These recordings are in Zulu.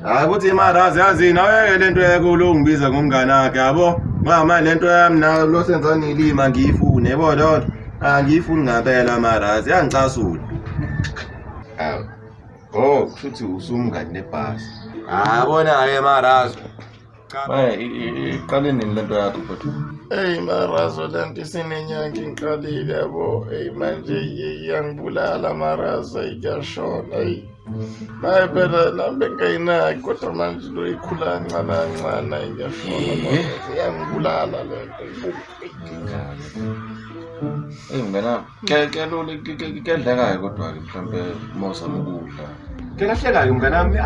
Hayi ukuthi imarazi yazi nawe lento yakho ngibiza ngomngane wakhe yabo. Mama lento yami na lo senza ngilima ngiyifune yabo lo. Angiyifuni ngempela marazi yangicasula. Hawu. Oh, kushuthi usumngane nebhasi. Yabona ke marazi. Iqale nini lento yakho mfowethu? Hey marazo lento isinenyanga inqalile yabo. Hey manje iyangibulala marazo iyashona. Hey. Hayi phela lambe ngayinaki kodwa manje lo ikhula kancane iyashona. Iyangibulala lento. Hey mngana, ke lo kedleka kodwa ke mhlambe mosa ukudla. Ke lahleka ke mnganami.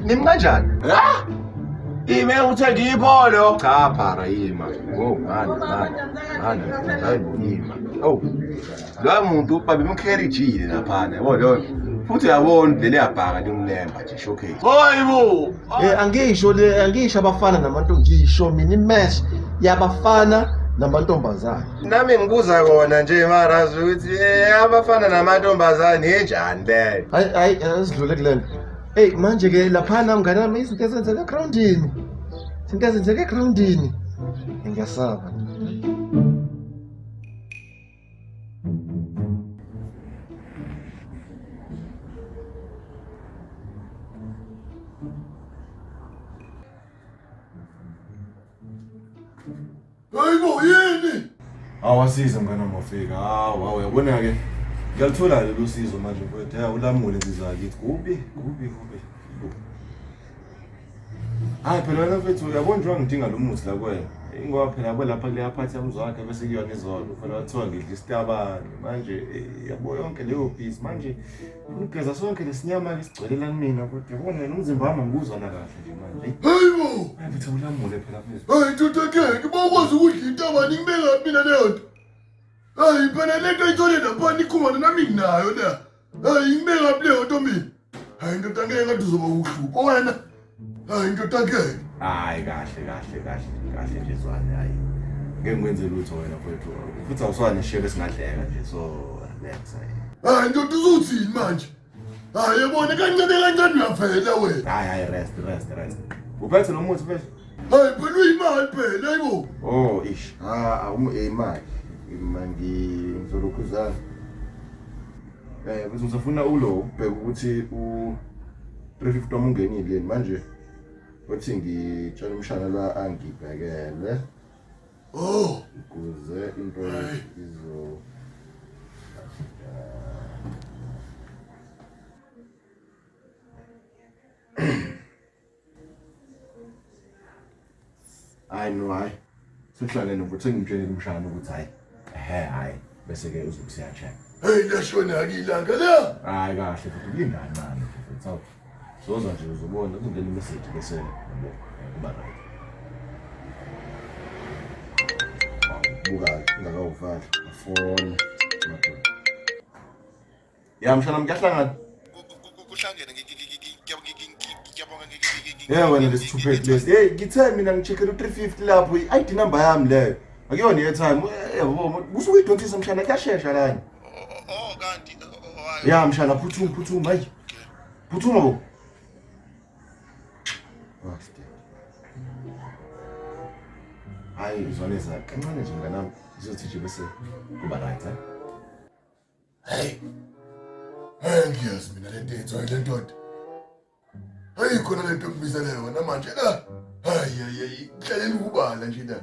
Nimi kanjani? Ha? Ime uthe ngiyipholo. Cha phara yima. Oh mani. Hayibuyima. Oh. Lo muntu babe mkherijile lapha yabo lo. Futhi uyabona leli yabhaka limlemba nje showcase. Hayibo. Angisho abafana namantombi ngisho mina imatch yabafana namantombazane. Nami ngibuza kona nje marazi ukuthi abafana namantombazane enjani le? Hayi asidlule kulento. Hey manje ke lapha nami ngane nami izinto ezenzeka egroundini. Izinto ezenzeka egroundini. Ngiyasaba. Hayibo yini? Awasiza mngana mafika. Hawu uyabona ke. Ngiyalithola lelo sizo manje mfowethu. Hayi ulamule insizwa kithi. Kubi. Hayi phela wena mfethu uyabona nje ngidinga lo muthi la kwena. Ingoba phela lapha kule aphathi yamzwakhe bese kuyona izolo. Phela wathiwa ngidla isitabane. Manje yabo yonke leyo piece manje ugeza sonke lesinyama ke sigcwele la kumina kodwa yabona wena umzimba wami ngikuzona kahle nje manje. Hayibo. Mfethu ulamule phela mfethu. Hayi ntotakeke bawukwazi ukudla itabane ngibeka mina leyo nto. Hayi phela lento ithole lapha nikhumana nami nginayo la. Hayi ngibeka leyo nto mina. Hayi ntotakeke ngathi uzoba uhlupho wena. Hayi ntotakeke. Hayi kahle nje Zwane hayi. Ngeke ngwenze lutho wena mfethu. Futhi awuswane shebe singadleka nje so relax hayi. Hayi nto uzothini manje? Hayi yabona kancane uyavela wena. Hayi rest. Uphethe lo muthi mfethu? Hayi phela uyimali phela hayibo. Oh ish. Imali. Ngizolokhuzana. Bese uzofuna ulo ubheka ukuthi u350 wamungenile manje. Wathi ngitshela umshana la angibhekele. Oh, Ukuze into izo I know hayi. Sihlale nokuthi ngimtshele umshana ukuthi hayi bese ke uzokusiya check. hey lashona akilanga la. Hayi kahle futhi kulingani manje futhi. Soza nje uzobona kungena imessage bese yabo kuba right. Buka ngakawufala phone. Ya mshana mkahlangana. Kuhlangene Yeah wena lesithuphe lesi. Hey ngithe mina ngicheckela u350 lapho i-ID number yami leyo. Akuyona airtime. Yabo usuyidonsisa mshana kuyashesha lana. Oh kanti Ya mshana phuthuma hayi. Phuthuma bo. Hayi Zwane kancane nje nganami izothi nje bese kuba right hey ngiyazi mina lento ethoyi lendoda. Hayi khona lento kubiza leyo namanje la. Hayi hlalela ukubala nje la.